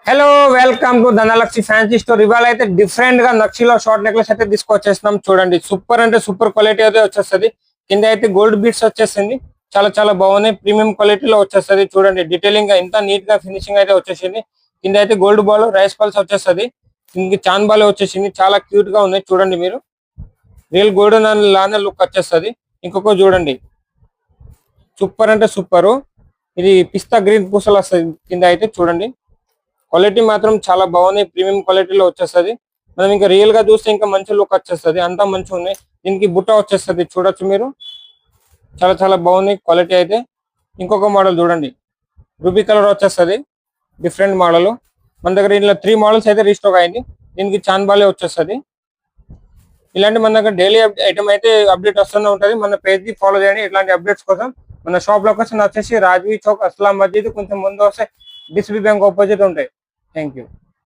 Hello, welcome to Dhanalakshmi fancy store. ఇవాళ అయితే different గా నక్షిలో షార్ట్ నెక్లెస్ అయితే తీసుకొచ్చేస్తున్నాం. చూడండి, సూపర్ అంటే సూపర్ క్వాలిటీ అయితే వచ్చేస్తుంది. కింద అయితే గోల్డ్ బీడ్స్ వచ్చేసింది. చాలా చాలా బాగున్నాయి, ప్రీమియం క్వాలిటీలో వచ్చేస్తుంది. చూడండి, డీటెయిలింగ్ గా ఎంత నీట్ గా ఫినిషింగ్ అయితే వచ్చేసింది. కింద అయితే గోల్డ్ బాల్ రైస్ పల్స్ వచ్చేస్తుంది. దీనికి చాన్ బాల్ వచ్చేసింది. చాలా క్యూట్ గా ఉన్నాయి. చూడండి, మీరు రియల్ గోల్డ్ లానే లుక్ వచ్చేస్తుంది. ఇంకొక చూడండి, సూపర్ అంటే సూపర్. ఇది పిస్తా గ్రీన్ పూసలు వస్తుంది. కింద అయితే చూడండి, క్వాలిటీ మాత్రం చాలా బాగున్నాయి, ప్రీమియం క్వాలిటీలో వచ్చేస్తుంది. మనం ఇంకా రియల్ గా చూస్తే ఇంకా మంచి లుక్ వచ్చేస్తుంది. అంతా మంచిగా ఉన్నాయి. దీనికి బుట్ట వచ్చేస్తుంది, చూడొచ్చు మీరు. చాలా చాలా బాగున్నాయి క్వాలిటీ అయితే. ఇంకొక మోడల్ చూడండి, రూబీ కలర్ వచ్చేస్తుంది, డిఫరెంట్ మోడల్. మన దగ్గర ఇలా 3 మోడల్స్ అయితే రీస్టాక్ అయింది. దీనికి చాన్బాలే వచ్చేస్తుంది. ఇలాంటి మన దగ్గర డైలీ ఐటమ్ అయితే అప్డేట్ వస్తూనే ఉంటుంది. మన పేజ్ ని ఫాలో చేయండి ఇట్లాంటి అప్డేట్స్ కోసం. మన షాప్ లొకేషన్ వచ్చేసి రాజ్వీ చౌక్, అస్లాం మస్జిద్ కొంచెం ముందు వస్తే డిసిబి బ్యాంక్ ఆపోజిట్ ఉంటాయి. Thank you.